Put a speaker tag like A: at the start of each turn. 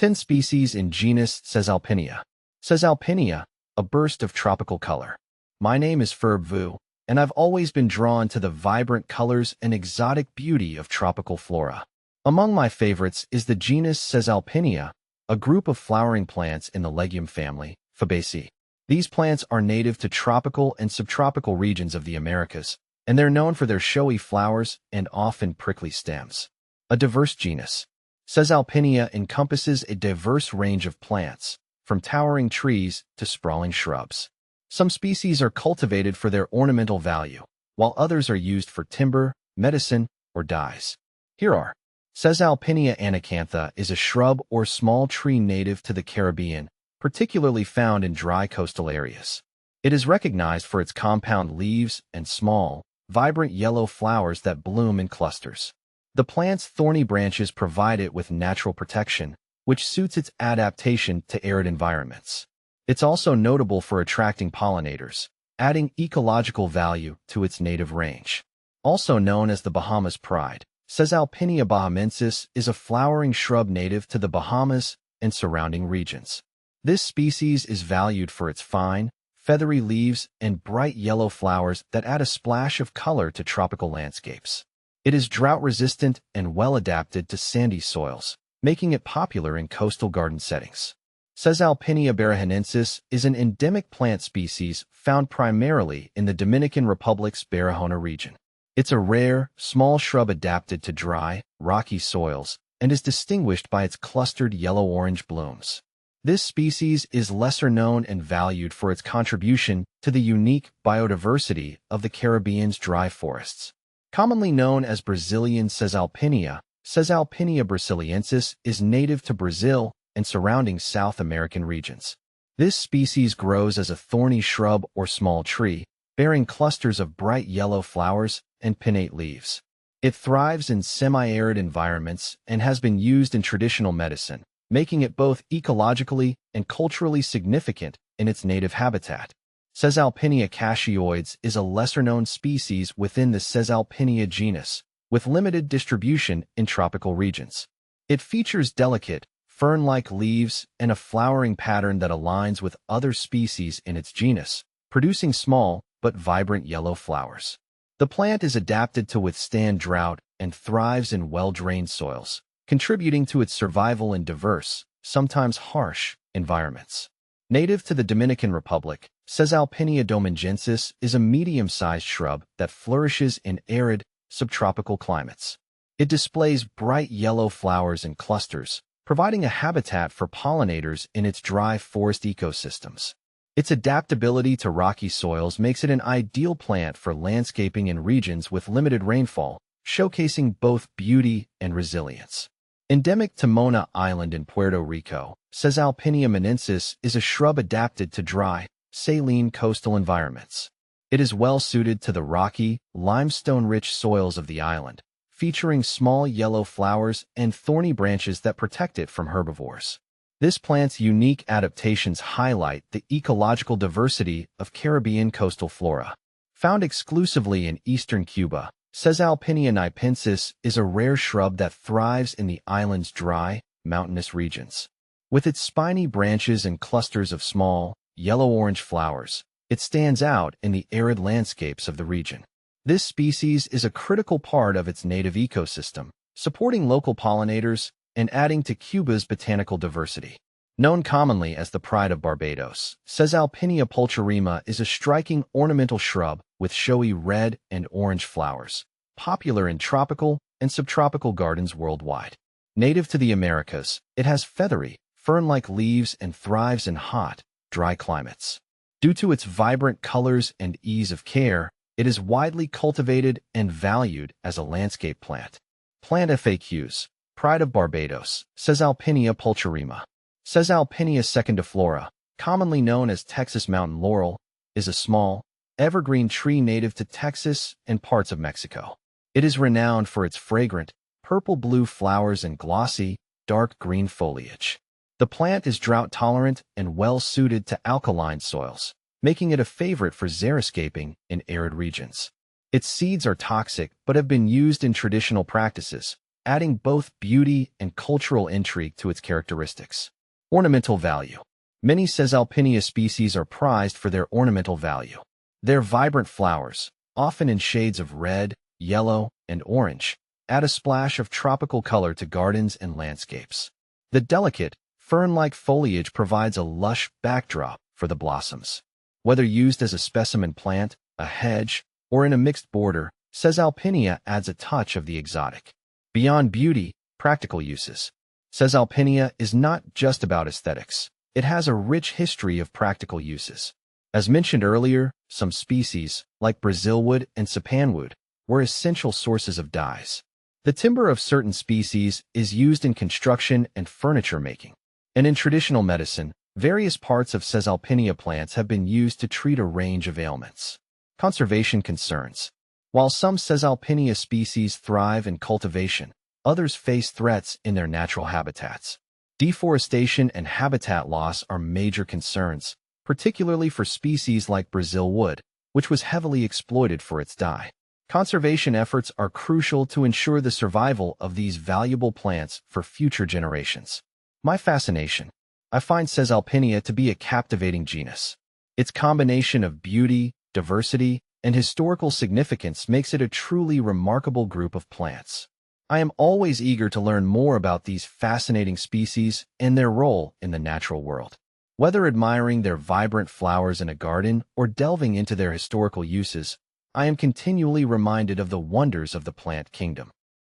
A: 10 species in genus Caesalpinia. Caesalpinia, a burst of tropical color. My name is Ferb Vu, and I've always been drawn to the vibrant colors and exotic beauty of tropical flora. Among my favorites is the genus Caesalpinia, a group of flowering plants in the legume family, Fabaceae. These plants are native to tropical and subtropical regions of the Americas, and they're known for their showy flowers and often prickly stems. A diverse genus. Caesalpinia encompasses a diverse range of plants, from towering trees to sprawling shrubs. Some species are cultivated for their ornamental value, while others are used for timber, medicine, or dyes. Here are. Caesalpinia anacantha is a shrub or small tree native to the Caribbean, particularly found in dry coastal areas. It is recognized for its compound leaves and small, vibrant yellow flowers that bloom in clusters. The plant's thorny branches provide it with natural protection, which suits its adaptation to arid environments. It's also notable for attracting pollinators, adding ecological value to its native range. Also known as the Bahamas pride, Caesalpinia bahamensis is a flowering shrub native to the Bahamas and surrounding regions. This species is valued for its fine, feathery leaves and bright yellow flowers that add a splash of color to tropical landscapes. It is drought-resistant and well-adapted to sandy soils, making it popular in coastal garden settings. Caesalpinia barahanensis is an endemic plant species found primarily in the Dominican Republic's Barahona region. It's a rare, small shrub adapted to dry, rocky soils and is distinguished by its clustered yellow-orange blooms. This species is lesser known and valued for its contribution to the unique biodiversity of the Caribbean's dry forests. Commonly known as Brazilian Caesalpinia, Caesalpinia brasiliensis is native to Brazil and surrounding South American regions. This species grows as a thorny shrub or small tree, bearing clusters of bright yellow flowers and pinnate leaves. It thrives in semi-arid environments and has been used in traditional medicine, making it both ecologically and culturally significant in its native habitat. Caesalpinia casioides is a lesser-known species within the Caesalpinia genus, with limited distribution in tropical regions. It features delicate, fern-like leaves and a flowering pattern that aligns with other species in its genus, producing small but vibrant yellow flowers. The plant is adapted to withstand drought and thrives in well-drained soils, contributing to its survival in diverse, sometimes harsh, environments. Native to the Dominican Republic, Caesalpinia domingensis is a medium-sized shrub that flourishes in arid, subtropical climates. It displays bright yellow flowers in clusters, providing a habitat for pollinators in its dry forest ecosystems. Its adaptability to rocky soils makes it an ideal plant for landscaping in regions with limited rainfall, showcasing both beauty and resilience. Endemic to Mona Island in Puerto Rico, Caesalpinia manensis is a shrub adapted to dry, saline coastal environments. It is well suited to the rocky, limestone-rich soils of the island, featuring small yellow flowers and thorny branches that protect it from herbivores. This plant's unique adaptations highlight the ecological diversity of Caribbean coastal flora. Found exclusively in eastern Cuba, Caesalpinia nipensis is a rare shrub that thrives in the island's dry, mountainous regions. With its spiny branches and clusters of small, yellow-orange flowers, it stands out in the arid landscapes of the region. This species is a critical part of its native ecosystem, supporting local pollinators and adding to Cuba's botanical diversity. Known commonly as the pride of Barbados, Caesalpinia pulcherrima is a striking ornamental shrub with showy red and orange flowers, popular in tropical and subtropical gardens worldwide. Native to the Americas, it has feathery, fern-like leaves and thrives in hot, dry climates. Due to its vibrant colors and ease of care, it is widely cultivated and valued as a landscape plant. Plant FAQs. Pride of Barbados, Caesalpinia pulcherrima. Caesalpinia secundiflora, commonly known as Texas mountain laurel, is a small, evergreen tree native to Texas and parts of Mexico. It is renowned for its fragrant, purple-blue flowers and glossy, dark green foliage. The plant is drought-tolerant and well-suited to alkaline soils, making it a favorite for xeriscaping in arid regions. Its seeds are toxic but have been used in traditional practices, adding both beauty and cultural intrigue to its characteristics. Ornamental value. Many Caesalpinia species are prized for their ornamental value. Their vibrant flowers, often in shades of red, yellow, and orange, add a splash of tropical color to gardens and landscapes. The delicate, fern-like foliage provides a lush backdrop for the blossoms. Whether used as a specimen plant, a hedge, or in a mixed border, Caesalpinia adds a touch of the exotic. Beyond beauty, practical uses. Caesalpinia is not just about aesthetics. It has a rich history of practical uses. As mentioned earlier, some species, like Brazilwood and Sapanwood, were essential sources of dyes. The timber of certain species is used in construction and furniture making. And in traditional medicine, various parts of Caesalpinia plants have been used to treat a range of ailments. Conservation concerns. While some Caesalpinia species thrive in cultivation, others face threats in their natural habitats. Deforestation and habitat loss are major concerns, particularly for species like Brazilwood, which was heavily exploited for its dye. Conservation efforts are crucial to ensure the survival of these valuable plants for future generations. My fascination. I find Caesalpinia to be a captivating genus. Its combination of beauty, diversity, and historical significance makes it a truly remarkable group of plants. I am always eager to learn more about these fascinating species and their role in the natural world. Whether admiring their vibrant flowers in a garden or delving into their historical uses, I am continually reminded of the wonders of the plant kingdom.